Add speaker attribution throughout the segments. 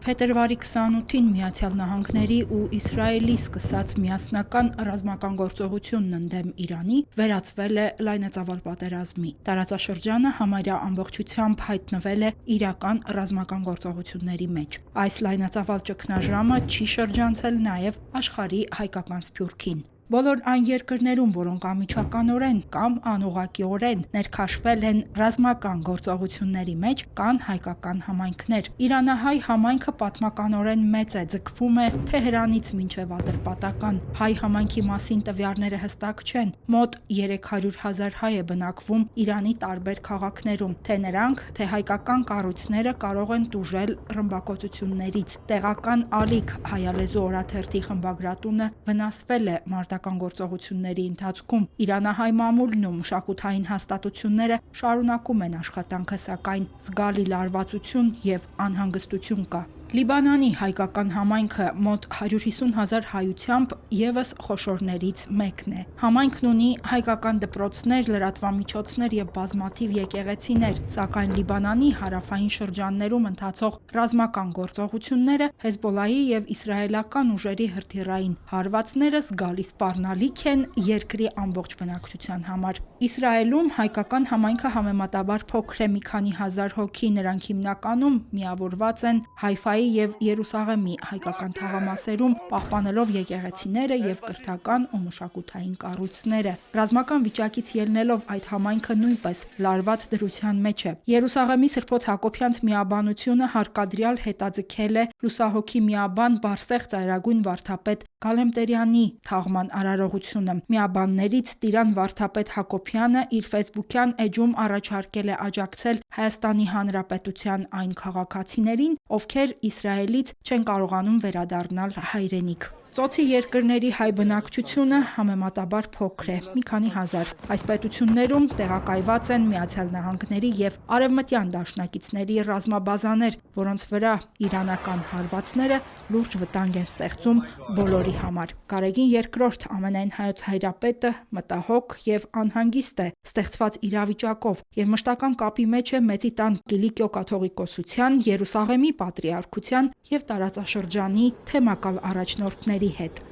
Speaker 1: Փետրվարի 28-ին Միացյալ Նահանգների ու Իսրայելի սկսած միասնական ռազմական գործողությունն ընդդեմ Իրանի վերածվել է լայնածավալ պատերազմի։ Տարածաշրջանը համարյա ամբողջությամբ հայտնվել է իրական ռազմական գործողությունների մեջ։ Այս լայնածավալ ճգնաժամը չի շրջանցել նաև աշխարհի հայկական սփյուռքին։ Բոլոր այն երկրներում, որոնք անմիջականորեն կամ անուղղակիորեն ներքաշվել են ռազմական գործողությունների մեջ, կան հայկական համայնքներ։ Իրանահայ համայնքը պատմականորեն մեծ է, ձգվում է Թեհրանից մինչև Ատրպատական։ Հայ համայնքի մասին տվյալները հստակ չեն։ Մոտ 300,000 հայ է բնակվում Իրանի տարբեր քաղաքներում։ Թե նրանք, թե հայկական կառույցները կարող են տուժել ռմբակոծություններից։ Տեղական ալիք հայալեզու օրաթերթի խմբագրատունը վնասվել է մարտական գործողությունների ընթացքում։ Իրանահայ մամուլն ու մշակութային հաստատությունները շարունակում են աշխատանքը, սակայն զգալի լարվածություն և անհանգստություն կա։ Լիբանանի հայկական համայնքը մոտ 150,000 հայությամբ ևս խոշորներից մեկն է։ Համայնքն ունի հայկական դպրոցներ, լրատվամիջոցներ և բազմաթիվ եկեղեցիներ, սակայն Լիբանանի հարավային շրջաններում ընթացող ռազմական գործողությունները, Հեզբոլլահի և իսրայելական ուժերի հրթիռային հարվածները զգալի սպառնալիք են երկրի ամբողջ բնակչության համար։ Իսրայելում հայկական համայնքը համեմատաբար փոքր է՝ մի քանի հազար հոգի, նրանք հիմնականում միավորված են Հայֆայի և Երուսաղեմի հայկական թաղամասերում, պահպանելով եկեղեցիները և կրթական ու մշակութային կառույցները։ Ռազմական վիճակից ելնելով այդ համայնքը նույնպես լարված դրության մեջ է։ Երուսաղեմի Սրբոց Հակոբյանց միաբանությունը հարկադրյալ հետաձգել է լուսահոգի միաբան Բարսեղ ծայրագույն վարդապետ Գալեմտերյանի թաղման արարողությունը։ Միաբաններից Տիրան վարդապետ Հակոբյանը իր ֆեյսբուքյան էջում առաջարկել է աջակցել Հայաստանի Հանրապետության այն քաղաքացիներին, ովքեր Իսրայելից չեն կարողանում վերադառնալ հայրենիք։ Ծոցի երկրների հայ բնակչությունը համեմատաբար փոքր է՝ մի քանի հազար։ Այս պետություններում տեղակայված են Միացյալ Նահանգների և արևմտյան դաշնակիցների ռազմաբազաներ, որոնց վրա իրանական հարվածները լուրջ վտանգ են ստեղծում բոլորի համար։ Գարեգին II ամենայն Հայոց հայրապետը մտահոգ և անհանգիստ է ստեղծված իրավիճակով և մշտական կապի մեջ է Մեծի տան Կիլիկիո կաթողիկոսության, Երուսաղեմի պատրիարքության և տարածաշրջանի թեմակալ առաջնորդների հետ։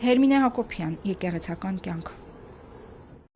Speaker 1: Հերմինե Հակոբյան, Եկեղեցական կյանք։